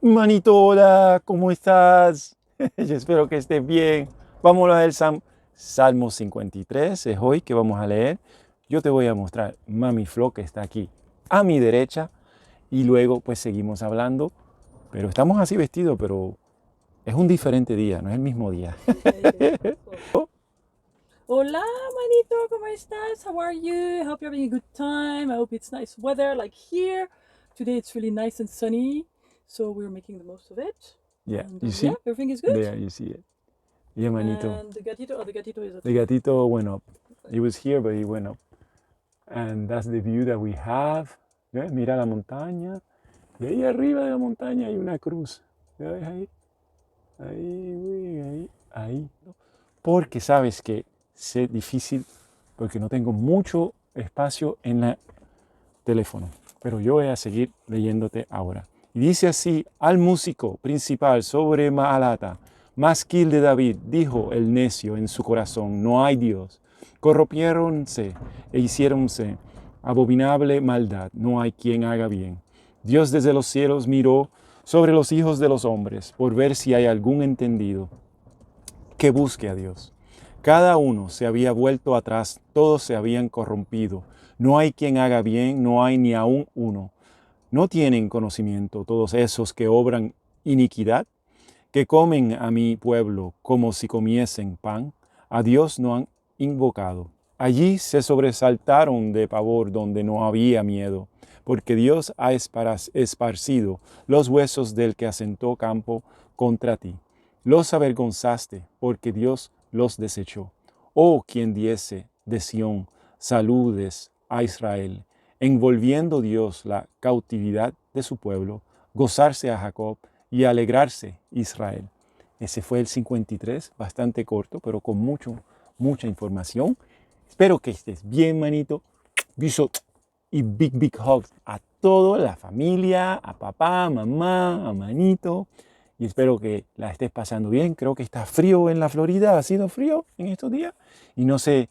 Manito, hola, ¿cómo estás? Yo espero que estés bien. Vamos a leer Salmo 53, es hoy que vamos a leer. Yo te voy a mostrar Mami Flo, que está aquí a mi derecha, y luego pues seguimos hablando. Pero estamos así vestidos, pero es un diferente día, no es el mismo día. Hola, manito, ¿cómo estás? How are you? I hope you're having a good time. I hope it's nice weather like here. Today it's really nice and sunny, so we're making the most of it. Yeah, And you yeah, see? everything is good. There, you see it. Yeah, manito. And the gatito is at The home. gatito went up. He was here, but he went up. And that's the view that we have. ¿Ves? Mira la montaña. Y ahí arriba de la montaña hay una cruz. ¿Ya ves ahí? Ahí. Porque sabes que es difícil, porque no tengo mucho espacio en el teléfono. Pero yo voy a seguir leyéndote ahora. Y dice así: al músico principal sobre Maalata, masquil de David, dijo el necio en su corazón: no hay Dios. Corrompiéronse e hiciéronse abominable maldad, no hay quien haga bien. Dios desde los cielos miró sobre los hijos de los hombres, por ver si hay algún entendido que busque a Dios. Cada uno se había vuelto atrás, todos se habían corrompido. No hay quien haga bien, no hay ni aún uno. ¿No tienen conocimiento todos esos que obran iniquidad, que comen a mi pueblo como si comiesen pan? A Dios no han invocado. Allí se sobresaltaron de pavor donde no había miedo, porque Dios ha esparcido los huesos del que asentó campo contra ti. Los avergonzaste, porque Dios los desechó. Oh, quien diese de Sión saludes a Israel, envolviendo Dios la cautividad de su pueblo, gozarse a Jacob y alegrarse Israel. Ese fue el 53, bastante corto, pero con mucha información. Espero que estés bien, manito. Beso y big hugs a toda la familia, a papá, mamá, a manito. Y espero que la estés pasando bien. Creo que está frío en la Florida. Ha sido frío en estos días. Y no sé,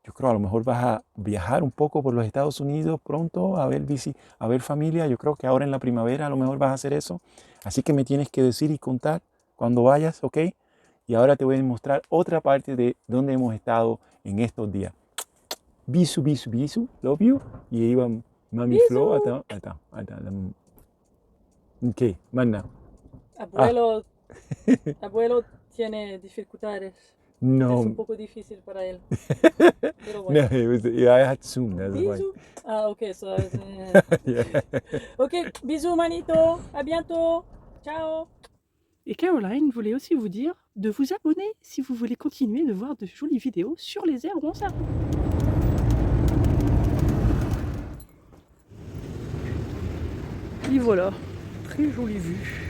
yo creo a lo mejor vas a viajar un poco por los Estados Unidos pronto a ver familia. Yo creo que ahora en la primavera a lo mejor vas a hacer eso. Así que me tienes que decir y contar cuando vayas, ¿ok? Y ahora te voy a mostrar otra parte de donde hemos estado en estos días. Bisu, love you. Y iba Mami Flo. ¿Qué? Manda. Abuelo, abuelo tiene dificultades. Es No. un poco difícil para él. Pero No, bueno. I had Zoom, that's why. Bisous. Ah, ok, so, Yeah. ok, bisous, manito. À bientôt. Ciao. Et Caroline voulait aussi vous dire de vous abonner si vous voulez continuer de voir de jolies vidéos sur les aires où on s'arrête. Et voilà, très jolie vue.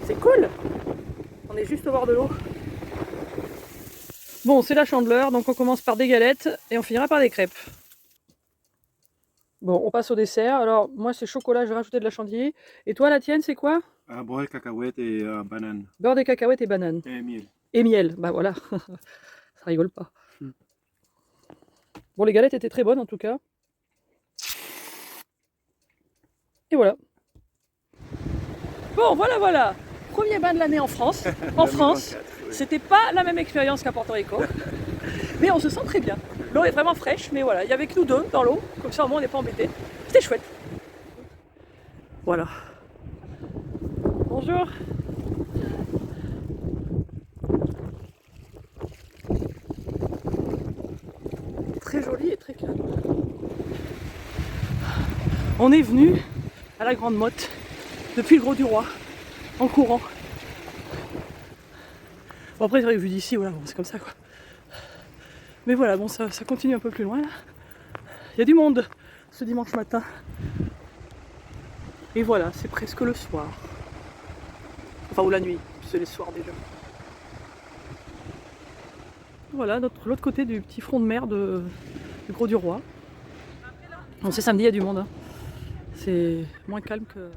C'est cool. On est juste au bord de l'eau. Bon, c'est la Chandeleur, donc on commence par des galettes et on finira par des crêpes. Bon, on passe au dessert. Alors, moi, c'est chocolat, je vais rajouter de la chantilly. Et toi, la tienne, c'est quoi? Beurre de cacahuète et banane. Beurre de cacahuètes et banane. Et miel. Et miel, bah voilà. Ça rigole pas. Bon, les galettes étaient très bonnes en tout cas. Et voilà. Bon, voilà. Premier bain de l'année en France. En France, c'était pas la même expérience qu'à Porto Rico. Mais on se sent très bien. L'eau est vraiment fraîche, mais voilà, il y avait que nous deux dans l'eau. Comme ça, au moins, on n'est pas embêtés. C'était chouette. Voilà. Bonjour. Très joli et très calme. On est venu à la Grande Motte depuis le Gros du Roi en courant. Bon, après, vu d'ici, voilà, bon, c'est comme ça quoi. Mais voilà, bon, ça continue un peu plus loin là. Il y a du monde ce dimanche matin. Et voilà, c'est presque le soir. Enfin, ou la nuit, c'est le soir déjà. Voilà, l'autre côté du petit front de mer du Gros du Roi. Bon, c'est samedi, il y a du monde. Hein. C'est moins calme que...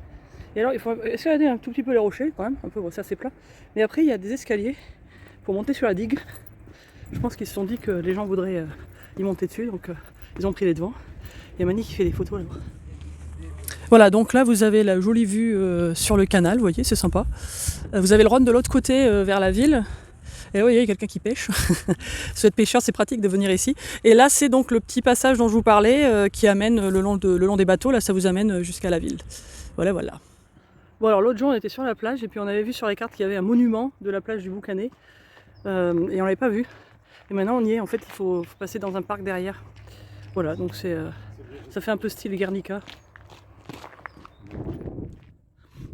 Et alors, il faut escalader un tout petit peu les rochers quand même. Un peu, bon, c'est assez plat. Mais après, il y a des escaliers pour monter sur la digue. Je pense qu'ils se sont dit que les gens voudraient y monter dessus, donc ils ont pris les devants. Il y a Mani qui fait des photos là. Voilà, donc là vous avez la jolie vue sur le canal, vous voyez, c'est sympa. Vous avez le Rhône de l'autre côté vers la ville. Et oui, il y a quelqu'un qui pêche. Si vous êtes pêcheur, c'est pratique de venir ici. Et là, c'est donc le petit passage dont je vous parlais qui amène le long des bateaux. Là, ça vous amène jusqu'à la ville. Voilà, voilà. Bon, alors l'autre jour, on était sur la plage et puis on avait vu sur les cartes qu'il y avait un monument de la plage du Boucanet. Et on l'avait pas vu. Et maintenant, on y est. En fait, il faut passer dans un parc derrière. Voilà, donc ça fait un peu style Guernica.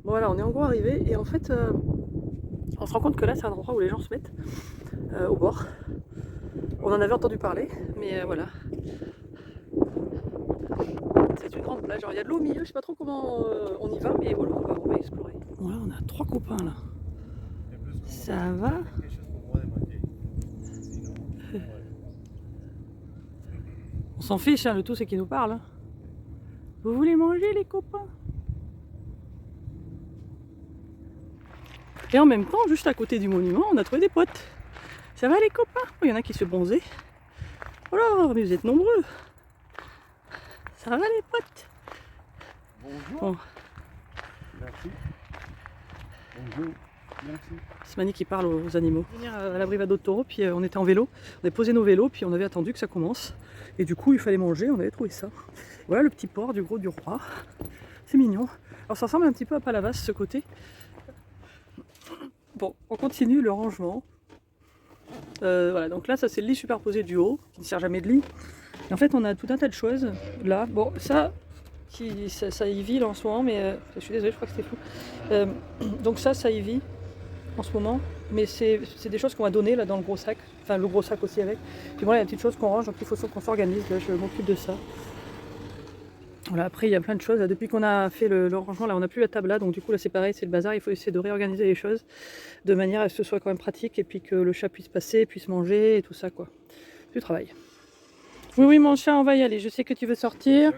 Bon, voilà, on est en gros arrivé. Et en fait, on se rend compte que là, c'est un endroit où les gens se mettent au bord. On en avait entendu parler, mais voilà. C'est une grande plage. Alors, il y a de l'eau au milieu, je sais pas trop comment on y va, mais voilà, on va explorer. Voilà, on a 3 copains là. Ça va? On s'en fiche, hein, le tout c'est qu'ils nous parlent. Hein. Vous voulez manger les copains? Et en même temps, juste à côté du monument, on a trouvé des potes. Ça va les copains? Oh, il y en a qui se bronzaient. Oh là, mais vous êtes nombreux. Ça va les potes? Bonjour. Bon. Merci. Bonjour. Merci. C'est Mani qui parle aux animaux. On est venu à la Brivado de Toro, puis on était en vélo. On avait posé nos vélos, puis on avait attendu que ça commence. Et du coup, il fallait manger, on avait trouvé ça. Voilà le petit port du Gros du Roi. C'est mignon. Alors ça ressemble un petit peu à Palavas, ce côté. Bon, on continue le rangement. Voilà, donc là, ça c'est le lit superposé du haut, qui ne sert jamais de lit. Et en fait, on a tout un tas de choses là. Bon, ça y vit là, en ce moment, mais je suis désolée, je crois que c'était fou. Donc ça y vit en ce moment, mais c'est des choses qu'on va donner là dans le gros sac. Enfin, le gros sac aussi avec. Puis voilà, il y a des petites choses qu'on range, donc il faut qu'on s'organise. Là, je m'occupe de ça. Voilà, après il y a plein de choses. Là, depuis qu'on a fait le rangement, là on n'a plus la table là, donc du coup là c'est pareil, c'est le bazar. Il faut essayer de réorganiser les choses de manière à ce que ce soit quand même pratique et puis que le chat puisse passer, puisse manger et tout ça quoi. Du travail. Oui, oui, mon chat, on va y aller. Je sais que tu veux sortir.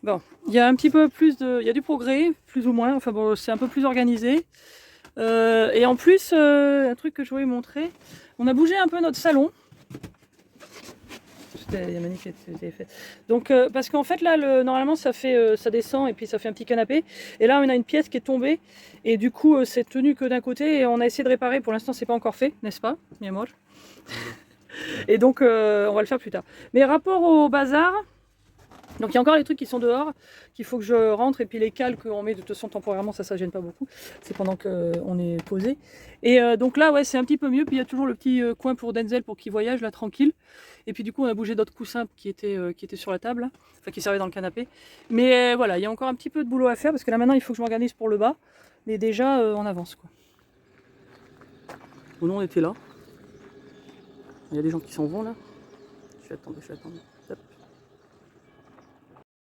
Bon, il y a un petit peu plus de, il y a du progrès, plus ou moins. Enfin bon, c'est un peu plus organisé. Et en plus, un truc que je voulais montrer, on a bougé un peu notre salon. Il y a Mani qui a fait. Donc, parce qu'en fait, là, normalement, ça descend et puis ça fait un petit canapé. Et là, on a une pièce qui est tombée. Et du coup, c'est tenu que d'un côté. Et on a essayé de réparer. Pour l'instant, c'est pas encore fait, n'est-ce pas, mi amor? Et donc, on va le faire plus tard. Mais rapport au bazar, donc il y a encore les trucs qui sont dehors, qu'il faut que je rentre. Et puis les cales qu'on met de toute façon temporairement, ça gêne pas beaucoup. C'est pendant qu'on est posé. Et donc là, ouais, c'est un petit peu mieux. Puis il y a toujours le petit coin pour Denzel pour qu'il voyage là tranquille. Et puis du coup, on a bougé d'autres coussins qui étaient sur la table, enfin qui servaient dans le canapé. Mais voilà, il y a encore un petit peu de boulot à faire parce que là maintenant, il faut que je m'organise pour le bas. Mais déjà, on avance quoi. Bon, nous, on était là. Il y a des gens qui s'en vont là. Je vais attendre. Hop.